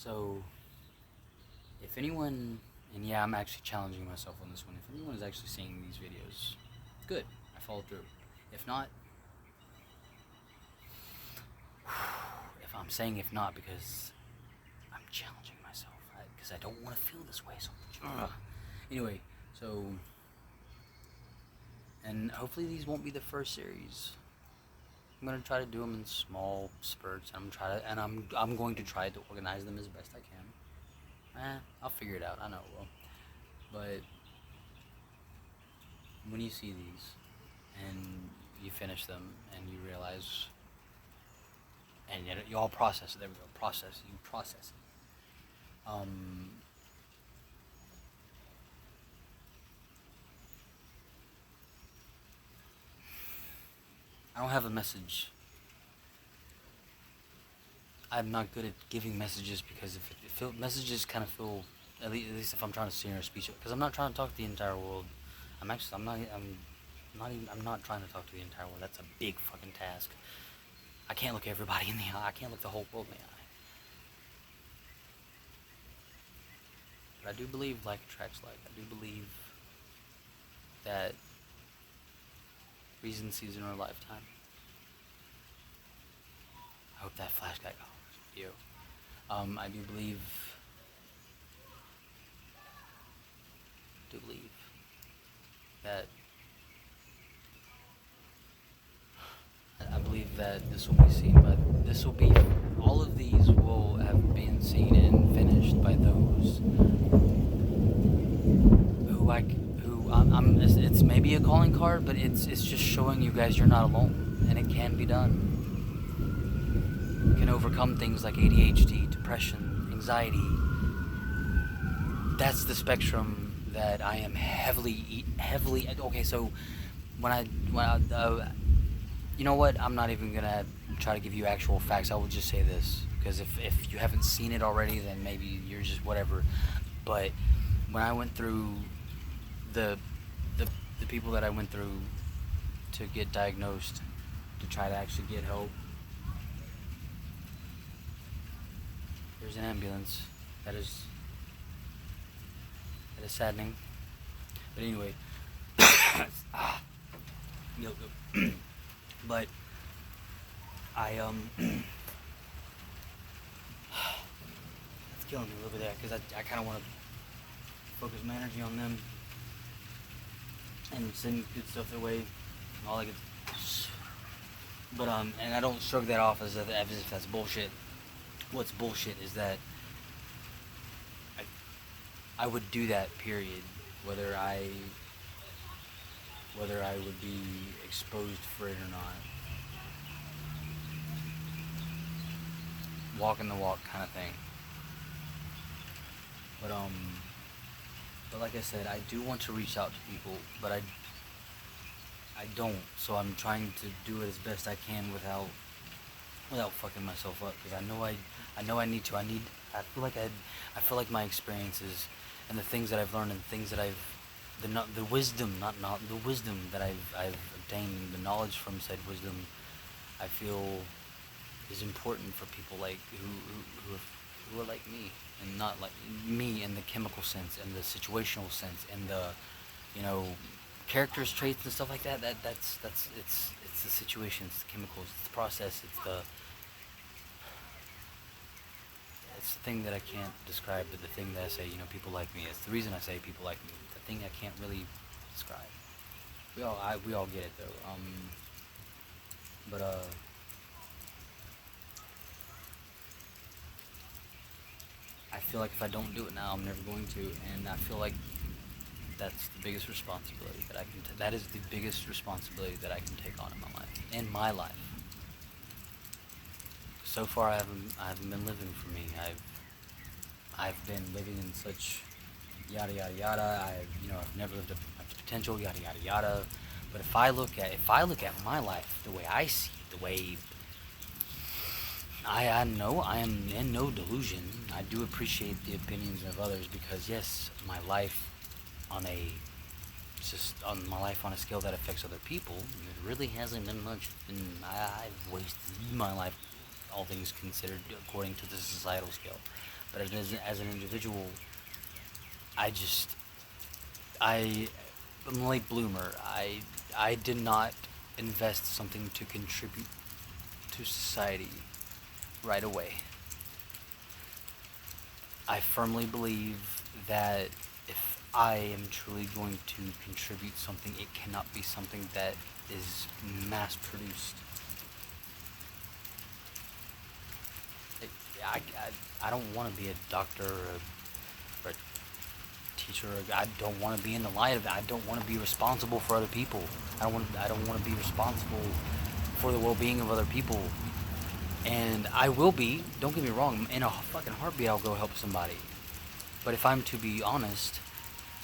So, if anyone, and yeah, I'm actually challenging myself on this one. If anyone is actually seeing these videos, good, I followed through. If not, if I'm saying if not because I'm challenging myself, because I don't want to feel this way so much. Anyway, so, and hopefully these won't be the first series. I'm gonna try to do them in small spurts. I'm going to try to organize them as best I can. I'll figure it out. I know it will. But when you see these and you finish them and you realize, and you all process it. There we go. Process. You process it. I don't have a message. I'm not good at giving messages because messages kind of feel, at least if I'm trying to steer a speech, because I'm not trying to talk to the entire world. I'm not trying to talk to the entire world. That's a big fucking task. I can't look everybody in the eye. I can't look the whole world in the eye. But I do believe like attracts like. I do believe that reason sees in our lifetime. I hope that flash got you. I do believe that I believe that this will be seen, but all of these will have been seen and finished by those it's maybe a calling card, but it's just showing you guys you're not alone, and it can be done. You can overcome things like ADHD, depression, anxiety. That's the spectrum that I am heavily. Okay, so you know what? I'm not even gonna try to give you actual facts. I will just say this, because if you haven't seen it already, then maybe you're just whatever. But when I went through the people that I went through to get diagnosed, to try to actually get help, there's an ambulance. That is saddening. But anyway, but I it's killing me a little bit there, because I kind of want to focus my energy on them and send good stuff their way and all that good. But and I don't shrug that off as if that's bullshit. What's bullshit is that I would do that, period, whether I would be exposed for it or not. Walking the walk kind of thing. But like I said, I do want to reach out to people, but I don't. So I'm trying to do it as best I can without fucking myself up, because I know I need to. I feel like my experiences and the things that I've learned and things that the wisdom, not the wisdom that I've obtained, the knowledge from said wisdom, I feel is important for people like who are like me, and not like me in the chemical sense and the situational sense and the, characters, traits and stuff like that. That's it's the situation, it's the chemicals, it's the process, it's the thing that I can't describe, but the thing that I say, people like me. It's the reason I say people like me. It's the thing I can't really describe. We all get it though. But I feel like if I don't do it now, I'm never going to, and I feel like that's the biggest responsibility that I can. That is the biggest responsibility that I can take on in my life. In my life. So far, I haven't been living for me. I've been living in such yada yada yada. I've never lived up to my potential, yada yada yada. But if I look at my life the way I see it, the way I know I am in no delusion. I do appreciate the opinions of others, because yes, my life on my life on a scale that affects other people, it really hasn't been much. And I've wasted my life, all things considered, according to the societal scale. But as an individual, I just, I'm a late bloomer. I did not invest something to contribute to society right away. I firmly believe that if I am truly going to contribute something, it cannot be something that is mass produced. I, I don't want to be a doctor or a teacher. I don't want to be in the light of it. I don't want to be responsible for other people. I don't want to be responsible for the well-being of other people. And I will be. Don't get me wrong. In a fucking heartbeat, I'll go help somebody. But if I'm to be honest,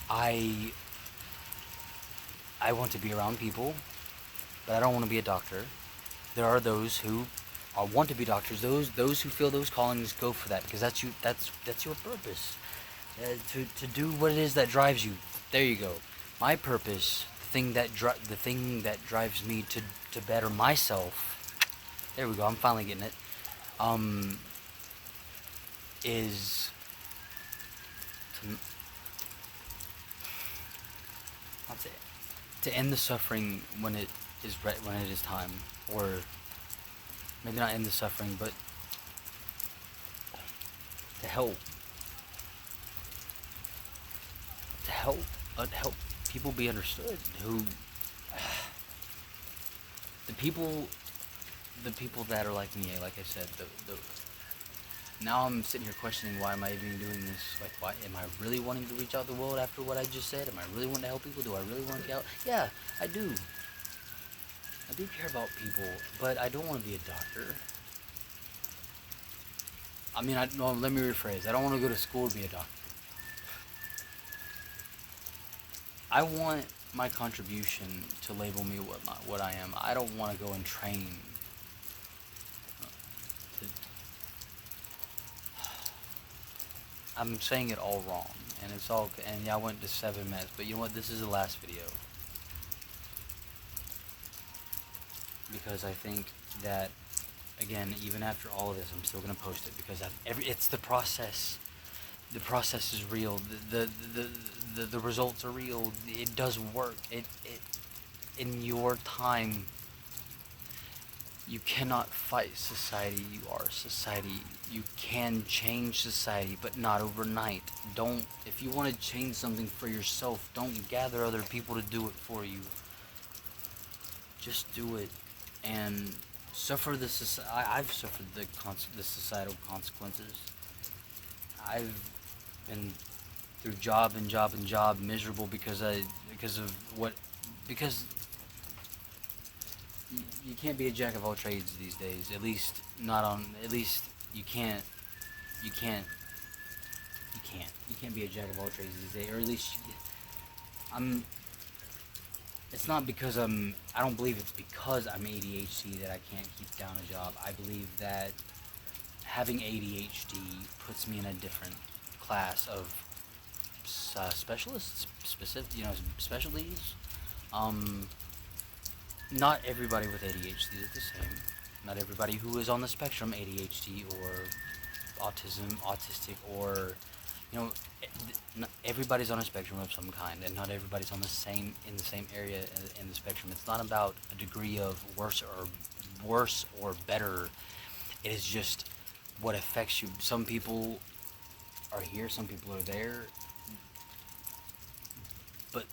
I I want to be around people, but I don't want to be a doctor. There are those who want to be doctors. Those who feel those callings, go for that, because that's your purpose. To do what it is that drives you. There you go. My purpose, the thing that drives me to better myself. There we go. I'm finally getting it. Is to that's it. To end the suffering when it when it is time, or maybe not end the suffering, but to help help people be understood. Who the people the people that are like me, like I said, the now I'm sitting here questioning, why am I even doing this? Like, why am I really wanting to reach out to the world after what I just said? Am I really wanting to help people? Do I really want to get out? Yeah, I do. I do care about people, but I don't want to be a doctor. I mean, no, let me rephrase. I don't want to go to school to be a doctor. I want my contribution to label me what I am. I don't want to go and train. To, I'm saying it all wrong, and it's all. And yeah, I went to 7 minutes, but you know what? This is the last video, because I think that, again, even after all of this, I'm still gonna post it, because it's the process. The process is real. The results are real. It does work. It in your time. You cannot fight society. You are society. You can change society, but not overnight. Don't. If you want to change something for yourself, don't gather other people to do it for you. Just do it, and suffer the. I've suffered the societal consequences. I've been through job and job and job, miserable because of what because you can't be a jack of all trades these days. At least not on. At least you can't. You can't. You can't. You can't be a jack of all trades these days. Or at least I'm. It's not because I don't believe it's because I'm ADHD that I can't keep down a job. I believe that having ADHD puts me in a different class of specialists, specialties. Not everybody with ADHD is the same. Not everybody who is on the spectrum, ADHD or autistic, or not everybody's on a spectrum of some kind, and not everybody's in the same area in the spectrum. It's not about a degree of worse or better. It is just what affects you. Some people are here, some people are there, but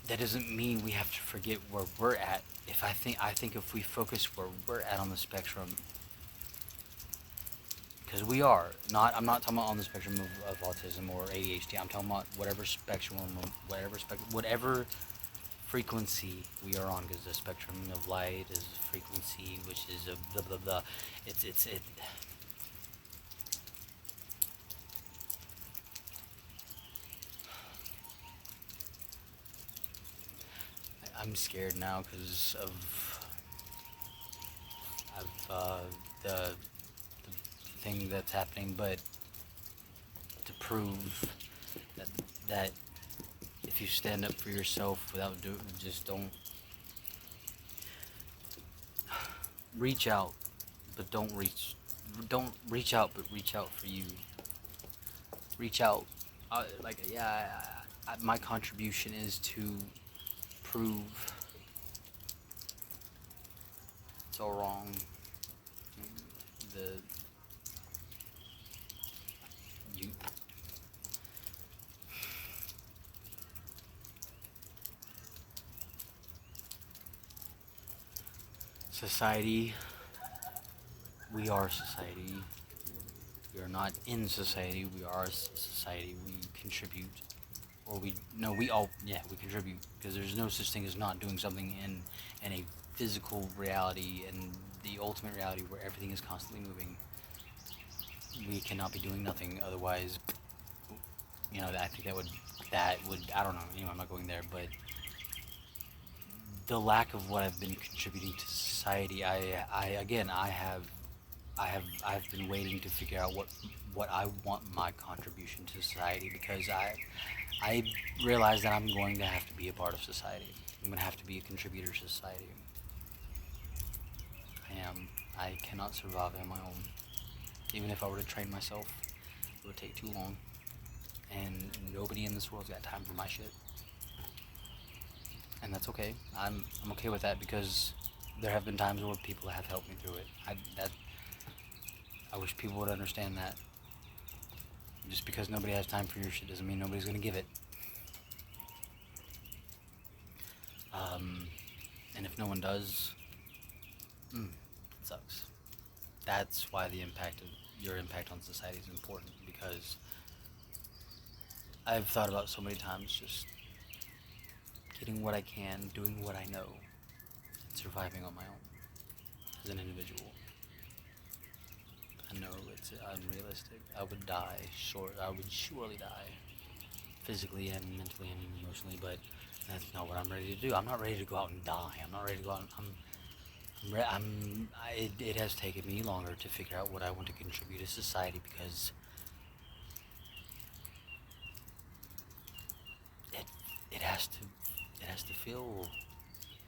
that doesn't mean we have to forget where we're at. I think if we focus where we're at on the spectrum, because we are not. I'm not talking about on the spectrum of autism or ADHD. I'm talking about whatever spectrum, whatever frequency we are on. Because the spectrum of light is a frequency, which is a blah blah blah. It. I'm scared now because of the thing that's happening, but to prove that if you stand up for yourself without just don't reach out, but don't don't reach out, but reach out for you. Reach out. Yeah, my contribution is to prove it's all wrong. The you society. We are society. We are not in society. We are society. We contribute, or we no. We all we contribute because there's no such thing as not doing something in a physical reality and the ultimate reality where everything is constantly moving. We cannot be doing nothing otherwise. I think that would I don't know. Anyway, I'm not going there, but the lack of what I've been contributing to society, I've been waiting to figure out what I want my contribution to society, because I realize that I'm going to have to be a part of society. I'm going to have to be a contributor to society. I am. I cannot survive on my own. Even if I were to train myself, it would take too long. And nobody in this world's got time for my shit. And that's okay. I'm okay with that, because there have been times where people have helped me through it. I wish people would understand that. Just because nobody has time for your shit doesn't mean nobody's gonna give it. And if no one does, it sucks. That's why your impact on society is important, because I've thought about so many times just getting what I can, doing what I know, and surviving on my own as an individual. I know it's unrealistic. I would surely die, physically and mentally and emotionally, but that's not what I'm ready to do. I'm not ready to go out and die. I'm not ready to go out and it has taken me longer to figure out what I want to contribute to society, because it has to feel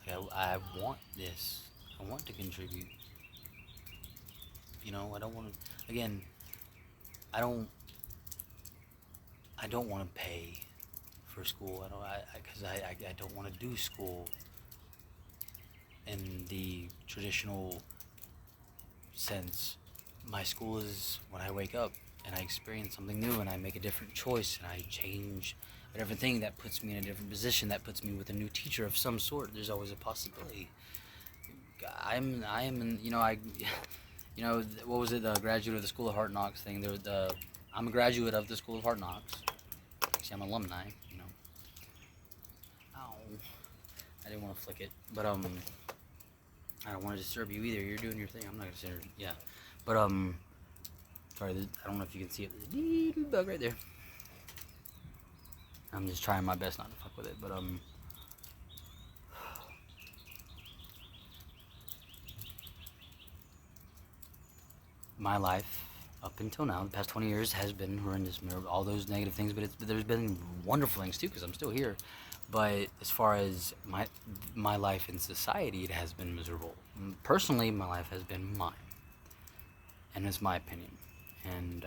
like I want this. I want to contribute. I don't want to. Again, I don't want to pay for school. Because I don't want to do school in the traditional sense. My school is when I wake up and I experience something new and I make a different choice and I change a different thing that puts me in a different position, that puts me with a new teacher of some sort. There's always a possibility. I am in, what was it, the graduate of the School of Hard Knocks thing. I'm a graduate of the School of Hard Knocks. Actually, I'm an alumni, Ow. I didn't want to flick it, but I don't want to disturb you either. You're doing your thing. I'm not gonna sit here. Yeah, but sorry. I don't know if you can see it. There's a little bug right there. I'm just trying my best not to fuck with it, but my life up until now, the past 20 years, has been horrendous. All those negative things, but there's been wonderful things too, because I'm still here. But as far as my life in society, it has been miserable. Personally, my life has been mine, and it's my opinion. And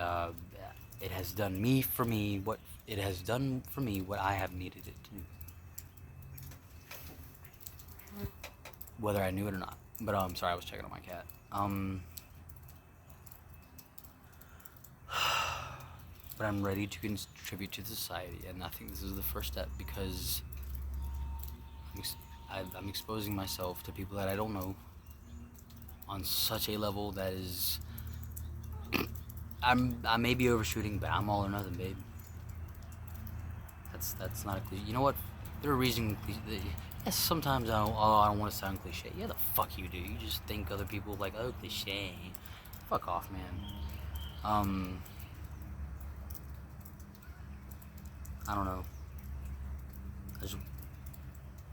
it has done for me what it has done for me what I have needed it to do, whether I knew it or not. But I'm sorry, I was checking on my cat. But I'm ready to contribute to society, and I think this is the first step, because I'm exposing myself to people that I don't know on such a level that is. I may be overshooting, but I'm all or nothing, babe. That's not a cliche. You know what? There are reasons. Yes, sometimes I don't want to sound cliche. Yeah, the fuck you do. You just think other people like, oh, cliche. Fuck off, man. I don't know.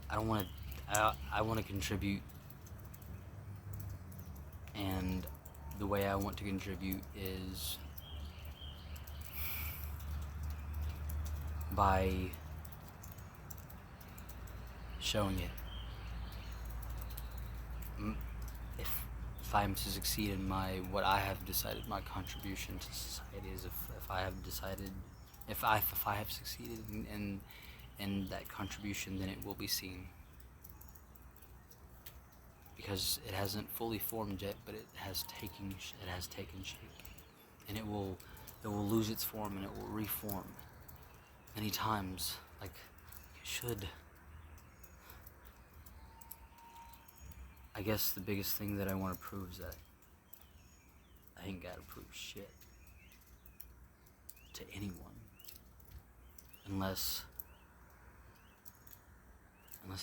I don't want to. I want to contribute, and the way I want to contribute is by showing it. If if I'm to succeed in what I have decided my contribution to society is, if I have decided, if I have succeeded in that contribution, then it will be seen, because it hasn't fully formed yet, but it has taken shape, and it will lose its form, and it will reform many times, like it should. I guess the biggest thing that I want to prove is that I ain't gotta prove shit to anyone, unless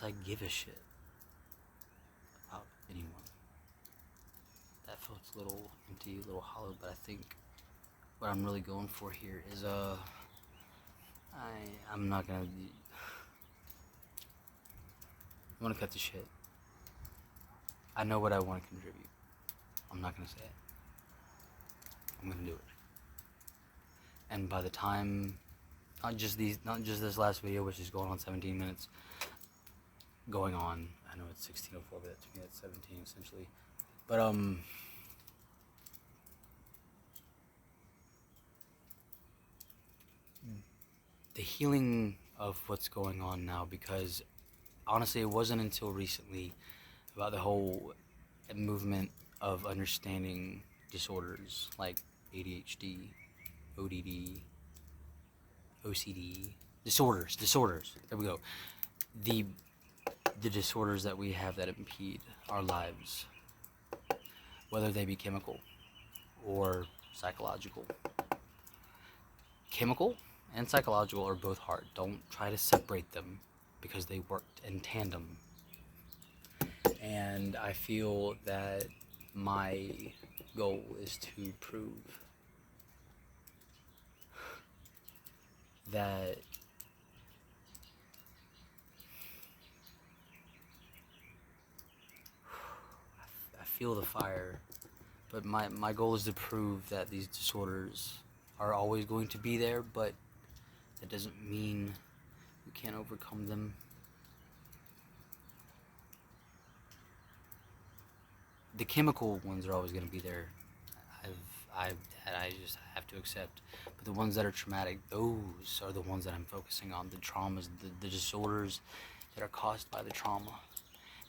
I give a shit about anyone. That felt a little empty, a little hollow, but I think what I'm really going for here is I'm not gonna. I'm gonna cut the shit. I know what I want to contribute. I'm not gonna say it. I'm gonna do it. And by the time, not just this last video, which is going on 17 minutes, going on. I know it's 16:04, but to me that's 17 essentially. But the healing of what's going on now, because honestly, it wasn't until recently about the whole movement of understanding disorders like ADHD, ODD, OCD, disorders. There we go. The disorders that we have that impede our lives, whether they be chemical or psychological. Chemical and psychological are both hard. Don't try to separate them, because they worked in tandem. And I feel that my goal is to prove that I feel the fire, but my goal is to prove that these disorders are always going to be there, but that doesn't mean we can't overcome them. The chemical ones are always going to be there. I just have to accept. But the ones that are traumatic, those are the ones that I'm focusing on. The traumas, the disorders that are caused by the trauma.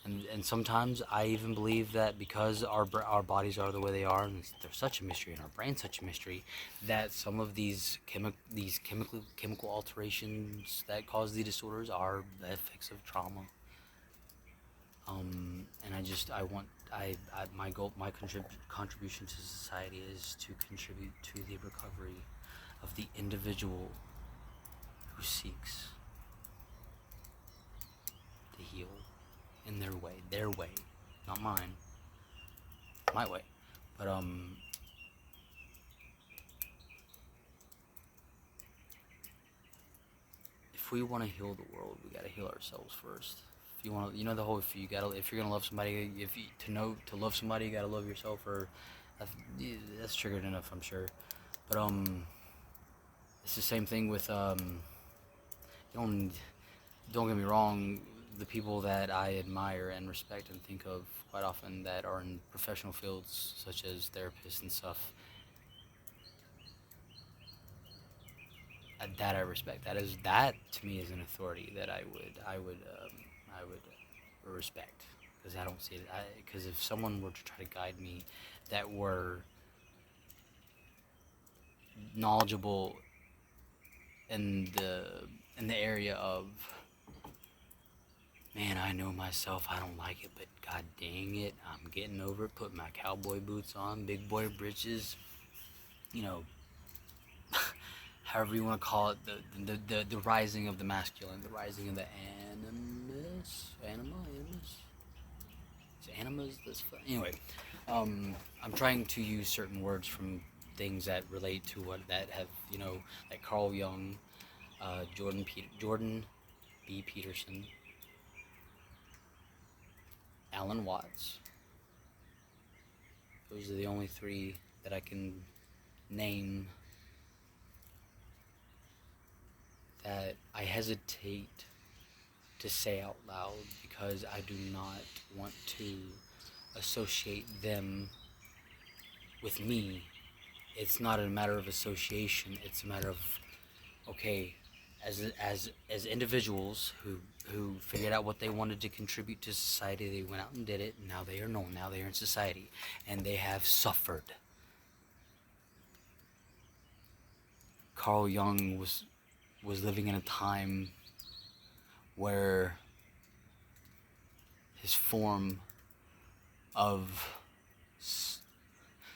And sometimes I even believe that because our bodies are the way they are, and they're such a mystery, and our brain's such a mystery, that some of these chemical alterations that cause the disorders are the effects of trauma. And my goal, my contribution to society is to contribute to the recovery of the individual who seeks to heal in their way, not mine, my way. But if we want to heal the world, we gotta heal ourselves first. If you want to, the whole, if you're gonna love somebody, to love somebody, you gotta love yourself. Or that's triggered enough, I'm sure. But it's the same thing with don't get me wrong. The people that I admire and respect and think of quite often that are in professional fields such as therapists and stuff, that I respect. That to me is an authority that I would respect, because I don't see it. Because if someone were to try to guide me, that were knowledgeable in the area of, man, I know myself, I don't like it, but god dang it, I'm getting over it, putting my cowboy boots on, big boy britches, however you want to call it, the rising of the masculine, the rising of the animus, anyway, I'm trying to use certain words from things that relate to what that have, like Carl Jung, Jordan B. Peterson, Alan Watts. Those are the only three that I can name that I hesitate to say out loud, because I do not want to associate them with me. It's not a matter of association. It's a matter of, okay, as individuals who figured out what they wanted to contribute to society, they went out and did it, and now they are known, now they are in society, and they have suffered. Carl Jung was living in a time where his form of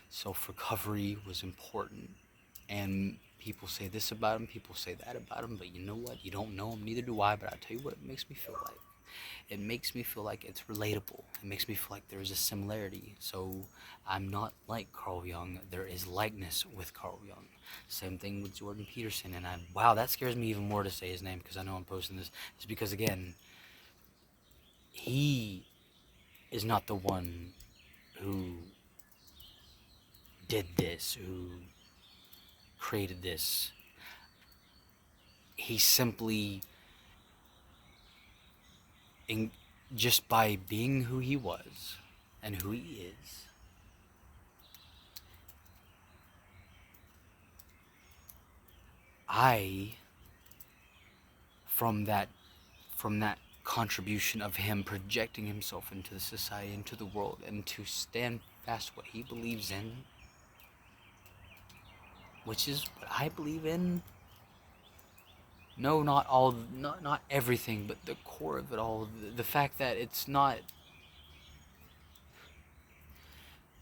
self-recovery was important, and people say this about him, people say that about him, but you know what? You don't know him, neither do I, but I'll tell you what it makes me feel like. It makes me feel like it's relatable. It makes me feel like there is a similarity. So I'm not like Carl Jung. There is likeness with Carl Jung. Same thing with Jordan Peterson. And wow, that scares me even more to say his name, because I know I'm posting this. It's because, again, he is not the one who did this, who created this. He simply, just by being who he was and who he is, from that contribution of him projecting himself into the society, into the world, and to stand fast what he believes in, which is what I believe in. No, not everything, but the core of it all. The fact that it's not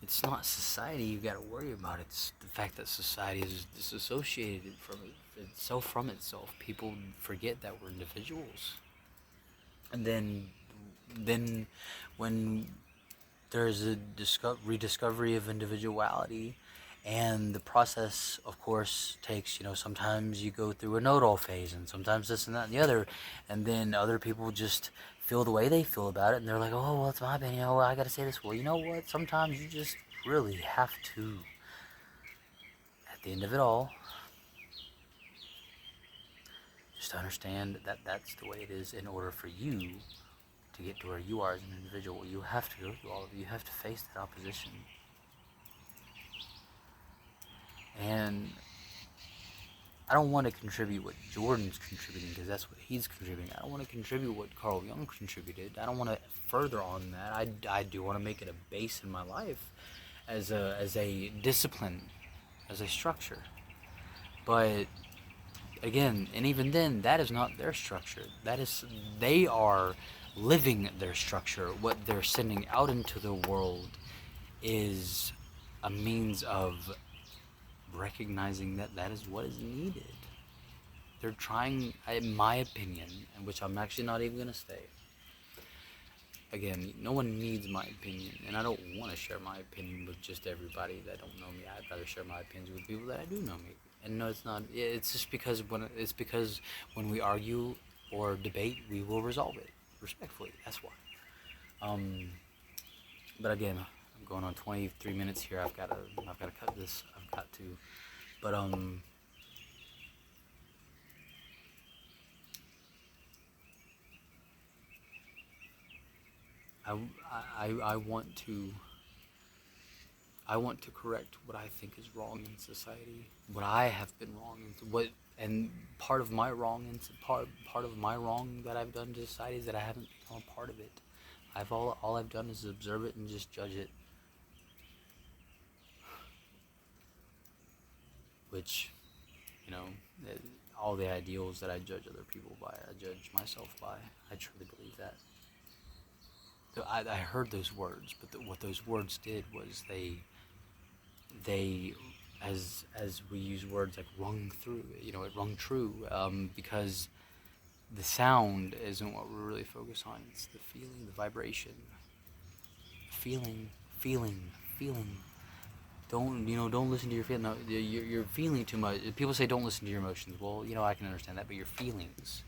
society you gotta worry about. It's the fact that society is disassociated from itself. People forget that we're individuals. And then when there's a rediscovery of individuality, and the process, of course, takes, sometimes you go through a know-it-all phase, and sometimes this and that and the other, and then other people just feel the way they feel about it, and they're like, oh, well, it's my opinion, oh, I gotta say this. Well, you know what? Sometimes you just really have to, at the end of it all, just understand that that's the way it is. In order for you to get to where you are as an individual, you have to go through all of it. You have to face that opposition. And I don't want to contribute what Jordan's contributing, because that's what he's contributing. I don't want to contribute what Carl Jung contributed. I don't want to further on that. I do want to make it a base in my life as a discipline, as a structure. But again, and even then, that is not their structure. They are living their structure. What they're sending out into the world is a means of recognizing that is what is needed. They're trying, in my opinion, and which I'm actually not even going to say. Again, no one needs my opinion, and I don't want to share my opinion with just everybody that don't know me. I'd rather share my opinions with people that do know me. And no, it's not. It's just because when we argue or debate, we will resolve it respectfully. That's why. But again, I'm going on 23 minutes here. I've got to cut this. I've got to. But I want to correct what I think is wrong in society, what I have been wrong, and part of my wrong that I've done to society is that I haven't become a part of it. All I've done is observe it and just judge it, which, all the ideals that I judge other people by, I judge myself by. I truly believe that. I heard those words, but what those words did was they as we use words like rung through, it rung true, because the sound isn't what we're really focused on. It's the feeling, the vibration, feeling. Don't listen to your feelings. No, you're feeling too much. People say don't listen to your emotions. Well, I can understand that, but your feelings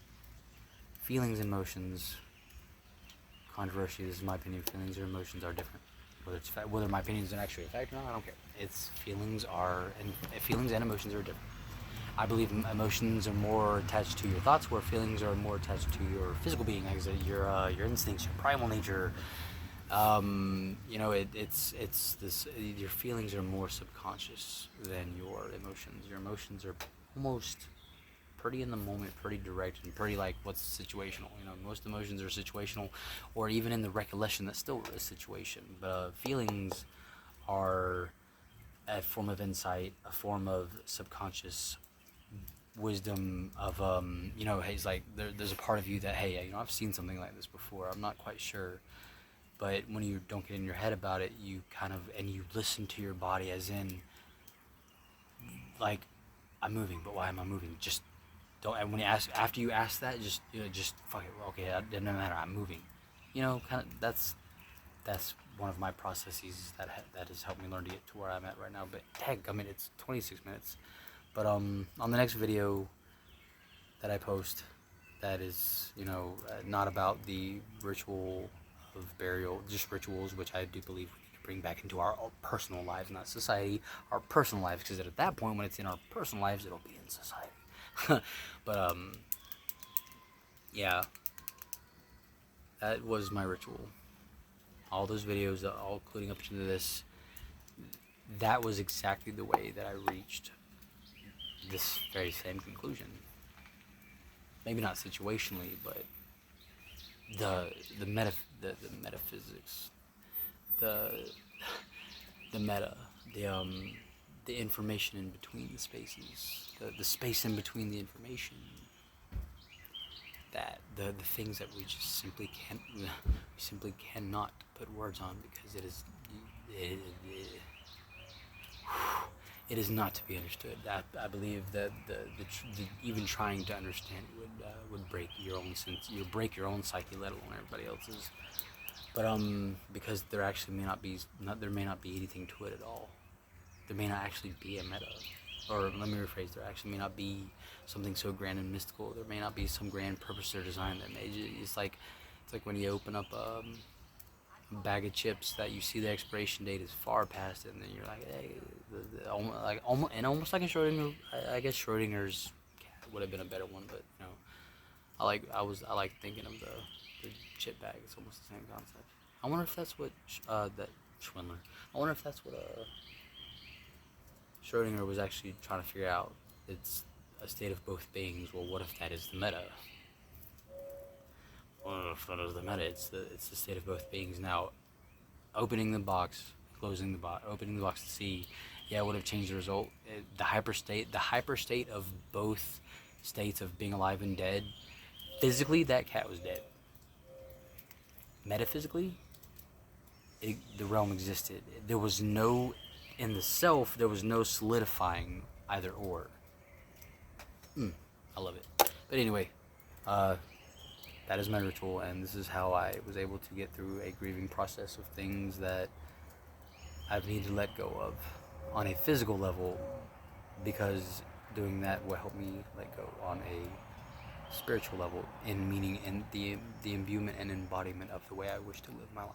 and emotions. Controversy. This is my opinion. Feelings or emotions are different. Whether my opinion is actually a fact or not, I don't care. Feelings and emotions are different. I believe emotions are more attached to your thoughts, where feelings are more attached to your physical being, like your instincts, your primal nature, You know, it's this. Your feelings are more subconscious than your emotions. Your emotions are almost pretty in the moment, pretty direct, and pretty like what's situational. You know, most emotions are situational, or even in the recollection that's still a situation. But feelings are a form of insight, a form of subconscious wisdom of you know, hey, it's like there's a part of you that, hey, you know, I've seen something like this before. I'm not quite sure, but when you don't get in your head about it, you kind of, and you listen to your body, as in, like, I'm moving, but why am I moving? Just don't. And when you ask, after you ask that, just, you know, just fuck it. Okay, it doesn't matter. I'm moving. You know, kind of. That's one of my processes that has helped me learn to get to where I'm at right now. But heck, I mean, it's 26 minutes. But on the next video that I post, that is, you know, not about the ritual of burial, just rituals, which I do believe we need to bring back into our personal lives, not society, our personal lives, because at that point, when it's in our personal lives, it'll be in society. But yeah, that was my ritual. All those videos, all including up to this, that was exactly the way that I reached this very same conclusion. Maybe not situationally, but the metaphysics, the the meta, the information in between the spaces, the space in between the information, that the things that we just simply can't, we simply cannot put words on, because it, it is not to be understood. I believe that even trying to understand would break your own sense. You break your own psyche, let alone everybody else's. But because there actually there may not be anything to it at all. There may not actually be a meta, or let me rephrase. There actually may not be something so grand and mystical. There may not be some grand purpose or design that made it. It's like when you open up bag of chips that you see the expiration date is far past it, and then you're like, hey, almost like in Schrodinger. I guess Schrodinger's cat would have been a better one, but you know, I like thinking of the chip bag. It's almost the same concept. I wonder if that's what that Schwindler. I wonder if that's what Schrodinger was actually trying to figure out. It's a state of both beings. Well, what if that is the meta? Well, if that is the meta, it's the state of both beings. Now, opening the box, closing the box, opening the box to see, yeah, it would have changed the result. The hyperstate of both states of being alive and dead. Physically, that cat was dead. Metaphysically, the realm existed. There was no, in the self, there was no solidifying either or. I love it. But anyway, that is my ritual, and this is how I was able to get through a grieving process of things that I've needed to let go of on a physical level, because doing that will help me let go on a spiritual level, in meaning in the imbuement and embodiment of the way I wish to live my life.